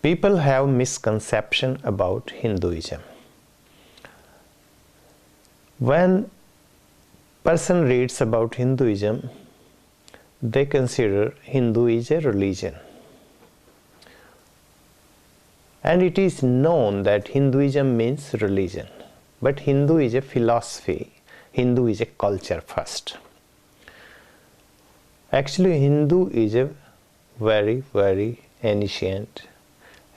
People have misconception about Hinduism. When person reads about Hinduism, they consider Hindu is a religion. And it is known that Hinduism means religion. But Hindu is a philosophy. Hindu is a culture first. Actually, Hindu is a very, very ancient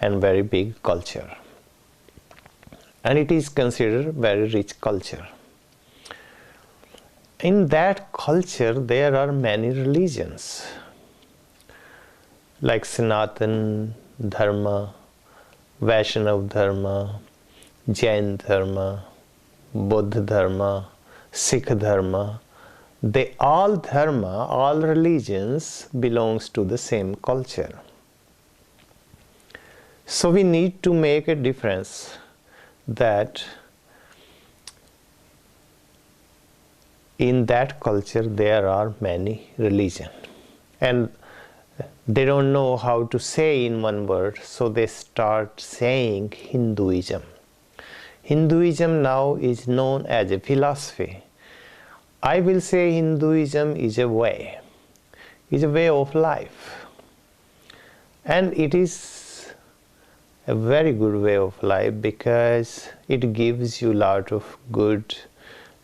and very big culture. And it is considered very rich culture. In that culture, there are many religions, like Sanatan Dharma, Vaishnav Dharma, Jain Dharma, Buddha Dharma, Sikh Dharma. All religions belongs to the same culture. So we need to make a difference that in that culture there are many religions. And they don't know how to say in one word, so they start saying Hinduism. Hinduism now is known as a philosophy. I will say Hinduism is a way of life. And it is a very good way of life because it gives you a lot of good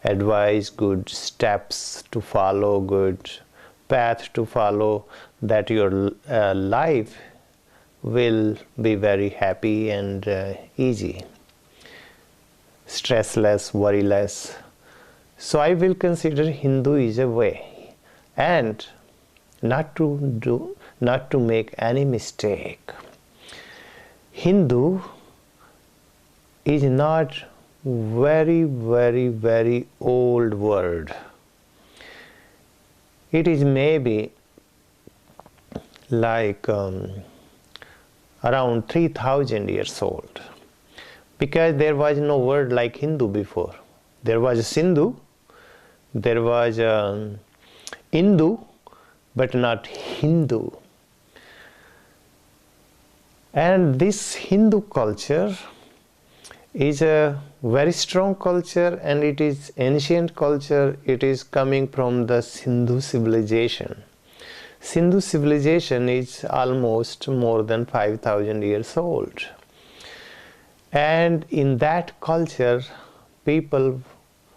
advice, good steps to follow, good path to follow, that your life will be very happy and easy, stressless, worryless. So I will consider Hindu is a way, and not to make any mistake. Hindu is not very, very, very old word. It is maybe like around 3,000 years old, because there was no word like Hindu before. There was Sindhu, there was Hindu, but not Hindu. And this Hindu culture is a very strong culture, and it is ancient culture. It is coming from the Sindhu civilization. Sindhu civilization is almost more than 5,000 years old. And in that culture, people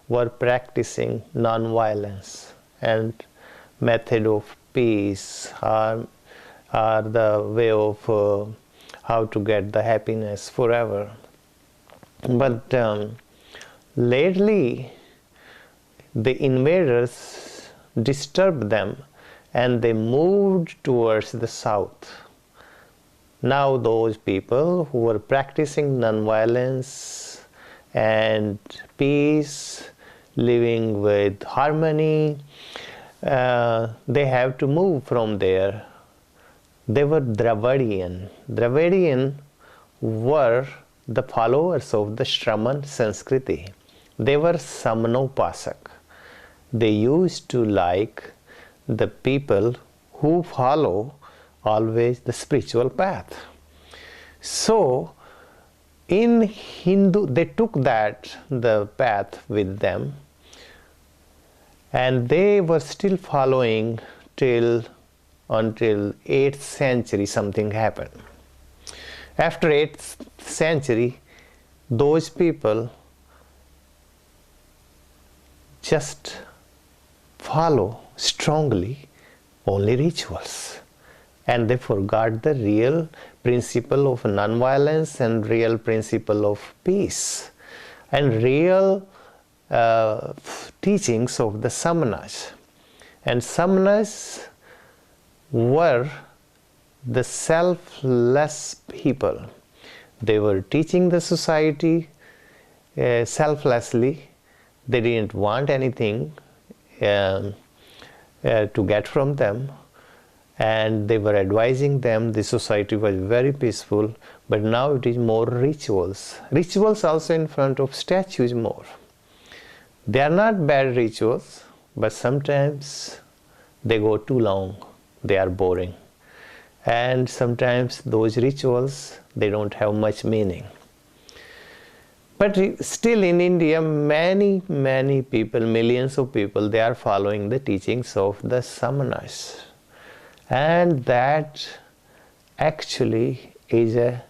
were practicing non-violence, and method of peace are the way of how to get the happiness forever. But lately, the invaders disturbed them and they moved towards the south. Now those people who were practicing non-violence and peace, living with harmony, they have to move from there. They were Dravidian. Dravidian were the followers of the Shraman Sanskriti. They were Samanopasak. They used to like the people who follow always the spiritual path. So in Hindu, they took the path with them, and they were still following until 8th century something happened. After 8th century, those people just follow strongly only rituals, and they forgot the real principle of non-violence and real principle of peace and real teachings of the Samanas. And Samanas were the selfless people. They were teaching the society selflessly. They didn't want anything to get from them, and they were advising them. The society was very peaceful, but now it is more rituals. Rituals also in front of statues more. They are not bad rituals, but sometimes they go too long. They are boring. and sometimes those rituals, they don't have much meaning. But still in India, many people, millions of people, they are following the teachings of the samanas. And that actually is a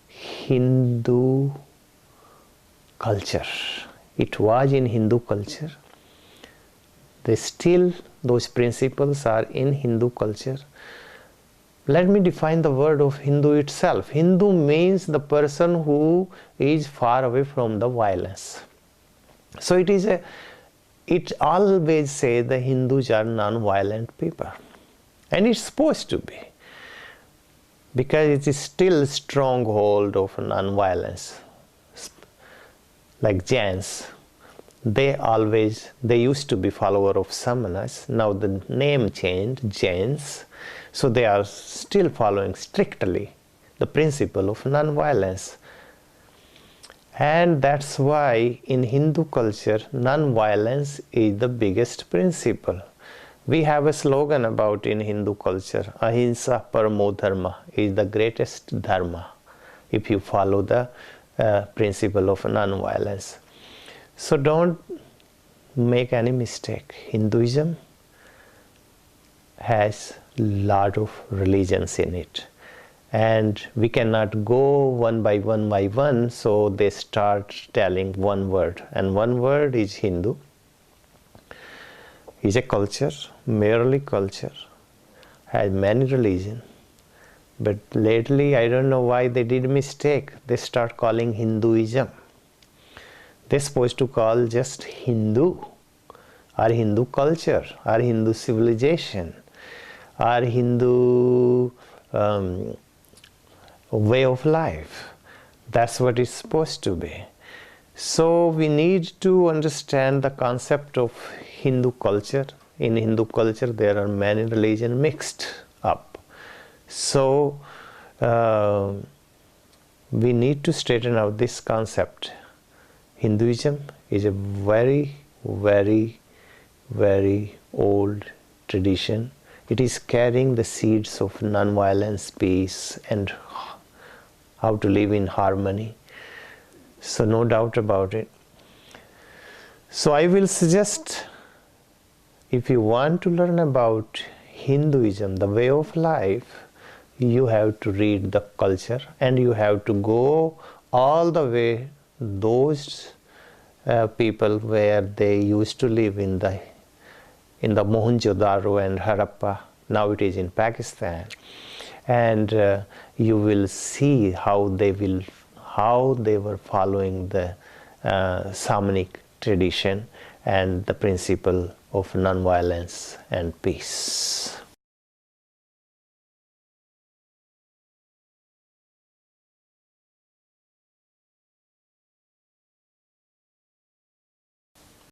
Hindu culture. It was in Hindu culture. Those principles are in Hindu culture. Let me define the word of Hindu itself. Hindu means the person who is far away from the violence. So it always says the Hindus are non-violent people. And it's supposed to be. Because it is still a stronghold of non-violence. Like Jains, they used to be follower of samanas. Now the name changed, Jains. So they are still following strictly the principle of non-violence. And that's why in Hindu culture, non-violence is the biggest principle. We have a slogan about in Hindu culture, Ahimsa Paramo Dharma is the greatest dharma, if you follow the principle of non-violence. So don't make any mistake. Hinduism has a lot of religions in it. And we cannot go one by one, so they start telling one word. And one word is Hindu. Is a culture, merely culture, has many religions. But lately, I don't know why they did a mistake. They start calling Hinduism. They're supposed to call just Hindu, or Hindu culture, or Hindu civilization, or Hindu way of life. That's what it's supposed to be. So we need to understand the concept of Hindu culture. In Hindu culture, there are many religions mixed up. So we need to straighten out this concept. Hinduism is a very, very, very old tradition. It is carrying the seeds of non-violence, peace, and how to live in harmony. So no doubt about it. So I will suggest, if you want to learn about Hinduism, the way of life, you have to read the culture, and you have to go all the way those people where they used to live in the Mohenjo-daro and Harappa. Now it is in Pakistan, and you will see how they were following the Samanic tradition and the principle of non-violence and peace.